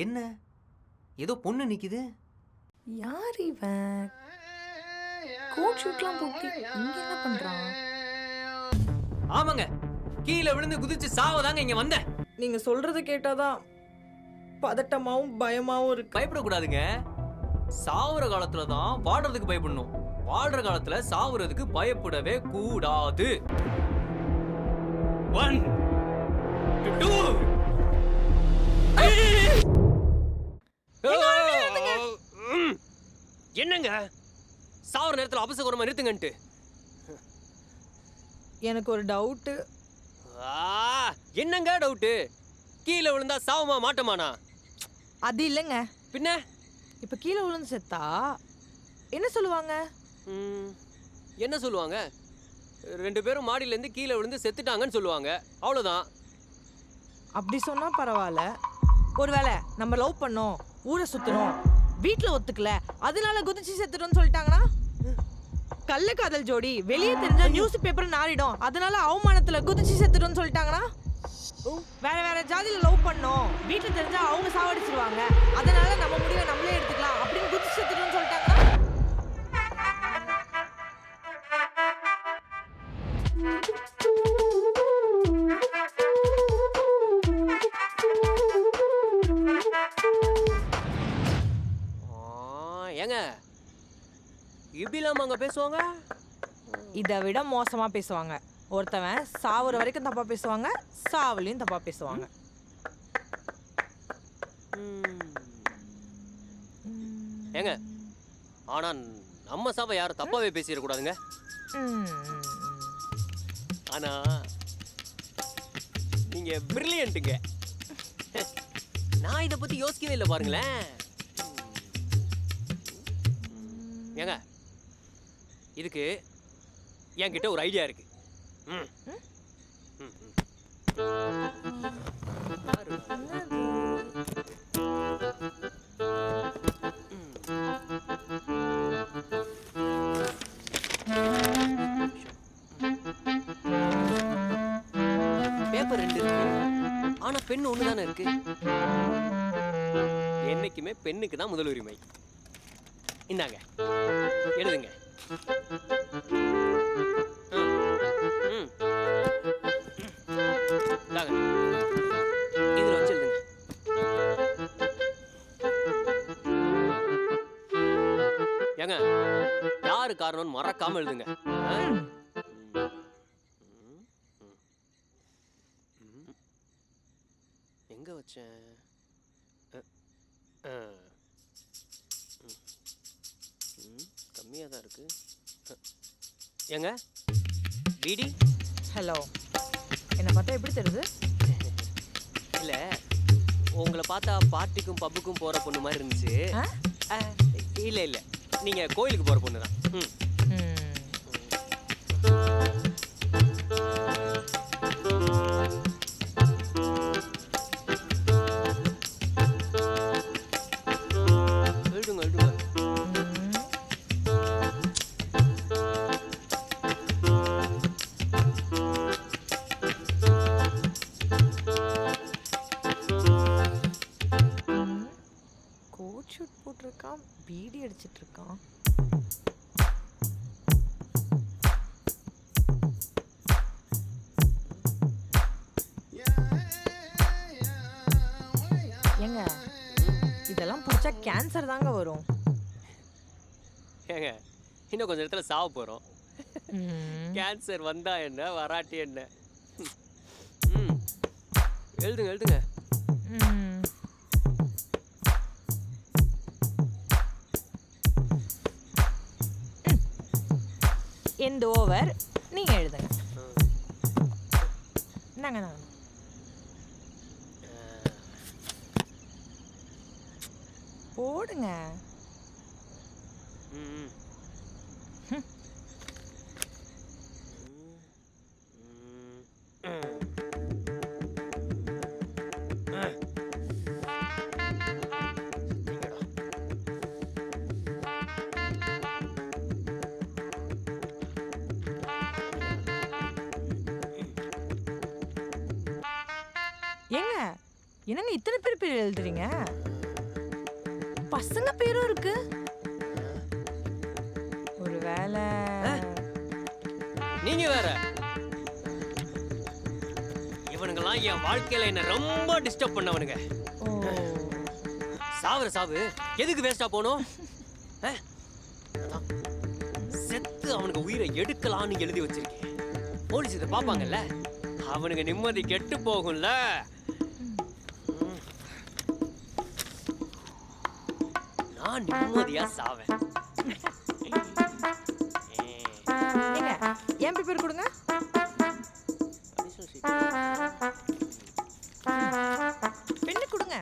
என்ன ஏதோ பொண்ணு நிக்குது? யார் இவன்? கோட் ஷூட்லாம் போட்டு இங்க என்ன பண்றான்? ஆமாங்க, கீழே விழுந்து குதிச்சு சாவதாங்க இங்க வந்தேன். நீங்க சொல்றத கேட்டாதான் பதட்டமாவும் பயமாவும் இருக்கு. பயப்படக்கூடாதுங்க. சாவுற காலத்துல தான் வாடுறதுக்கு பயப்படணும். வாழ்ற காலத்துல சாவுறதுக்கு பயப்படவே கூடாது. 1 2 என்னங்க சாவுற நேரத்துல அபசகுரமா நிறுத்துங்கன்ட்டு. எனக்கு ஒரு டவுட். என்னங்க டவுட்டு? கீழே விழுந்தா சாவுமா மாட்டமானா? அது இல்லைங்க. பின்ன இப்ப கீழே விழுந்து செத்தா என்ன சொல்லுவாங்க? என்ன சொல்லுவாங்க? 2 பேரும் மாடியில இருந்து கீழே விழுந்து செத்துட்டாங்கன்னு சொல்லுவாங்க. அவ்வளவுதான். அப்படி சொன்னா பரவாயில்ல. ஒருவேளை நம்ம லவ் பண்ணோம், ஊரை சுத்தணும், வீட்டுல ஒத்துக்கல, அதனால குதிச்சு செத்துட்டோம்னு சொல்லிட்டாங்கன்னா? கள்ள காதல் ஜோடி வெளியே தெரிஞ்சா நியூஸ் பேப்பர் நாரிடும், அதனால அவமானத்துல குதிச்சு செத்துட்டோம்னு சொல்லிட்டாங்கன்னா? வேற வேற ஜாதியில லவ் பண்ணோம், வீட்டுல தெரிஞ்சா அவங்க சாவடிச்சிருவாங்க, அதனால நம்ம முடிவை நம்மளே எடுத்துக்கலாம் அப்படின்னு குதிச்சு செத்துட்டோம்னு சொல்லிட்டாங்கன்னா? ஏங்க இப்படிலாம் அங்க பேசுவாங்க? இதை விட மோசமா பேசுவாங்க. ஒருத்தவன் சாவுற வரைக்கும் தப்பா பேசுவாங்க, சாவுலையும் தப்பா பேசுவாங்க. ஏங்க ஆனா நம்ம சாவை யாரும் தப்பாவே பேசிடக்கூடாதுங்க. ஆனா நீங்க பிரில்லியன்ட்டுங்க. நான் இதை பத்தி யோசிக்கவே இல்லை பாருங்களேன். ஏங்க இதுக்கு என்கிட்ட ஒரு ஐடியா இருக்கு. பேப்பர் 2 இருக்கு, ஆனா பெண் ஒண்ணு தானே இருக்கு. என்னைக்குமே பெண்ணுக்கு தான் முதல் உரிமை. இந்தாங்க எழுதுங்க. இதுல வச்சு எழுதுங்க. ஏங்க யாரு காரணம்னு மறக்காம எழுதுங்க. எங்க வச்சேன்? கம்மியாக தான் இருக்கு. ஏங்க பிடி. ஹலோ, என்ன பார்த்தா எப்படி தெரியுது? இல்லை, உங்களை பார்த்தா பார்ட்டிக்கும் பப்புக்கும் போகிற பொண்ணு மாதிரி இருந்துச்சு. இல்லை இல்லை, நீங்கள் கோயிலுக்கு போகிற பொண்ணு தான். எழுதுங்க எழுதுங்க. கோட் ஷூட் போட்டிருக்கான், பீடி அடிச்சிட்டு இருக்கான். ஏங்க இதெல்லாம் பிடிச்சா கேன்சர் தாங்க வரும். ஏங்க இன்னும் கொஞ்சம் இடத்துல சாவ போகிறோம். கேன்சர் வந்தா என்ன வராட்டி என்ன? எழுதுங்க எழுதுங்க. எந்த ஓவர் நீங்க எழுதுங்க. நாங்க நான் போடுங்க. ஏங்க என்னங்க இத்தனை பேர் எழுதுறீங்க? பசங்க பேரும் இருக்கு. ஒருவேளை நீங்க வேற. இவனுங்கெல்லாம் என் வாழ்க்கையில என்ன ரொம்ப டிஸ்டர்ப் பண்ணவனுங்க. ஓ, சாவுற சாவு எதுக்கு வேஸ்டா போகணும்? செத்து அவனுக்கு உயிரை எடுக்கலான்னு எழுதி வச்சிருக்கேன். போலீஸ் இதை பாப்பாங்கல்ல, அவனுக்கு நிம்மதி கெட்டு போகும்ல. நான் நிம்மதியா சாவேன். ஏங்க என் பேப்பர் கொடுங்க. பெண்ணு கொடுங்க.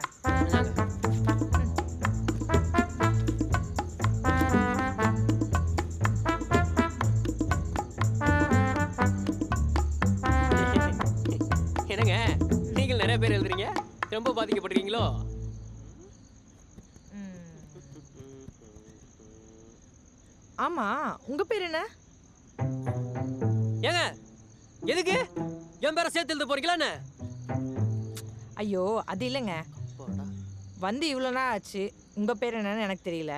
என்னங்க நீங்கள் நிறைய பேர் எழுதுறீங்க, ரொம்ப பாதிக்கப்படுறீங்களோ? ஆமா, உங்க பேர் என்ன? ஏங்க எதுக்கு என் பேரை சேர்த்து எழுத போறீங்களா என்ன? ஐயோ அது இல்லைங்க, வந்து இவ்வளோ நாள் ஆச்சு. உங்க பேர் என்னன்னு எனக்கு தெரியல,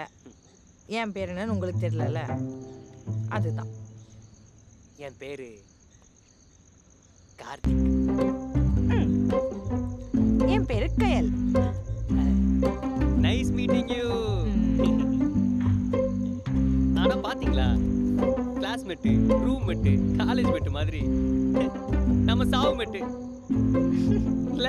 என் பேர் என்னன்னு உங்களுக்கு தெரியல, அதுதான். என் பேரு கார்த்திக். என் பேரு கயல். Nice meeting you. ஆனா பாத்தீங்களா, கிளாஸ்மேட்டு, ரூம்மேட்டு, காலேஜ் மேட்டு மாதிரி நம்ம சாவு மேட்டு இல்ல?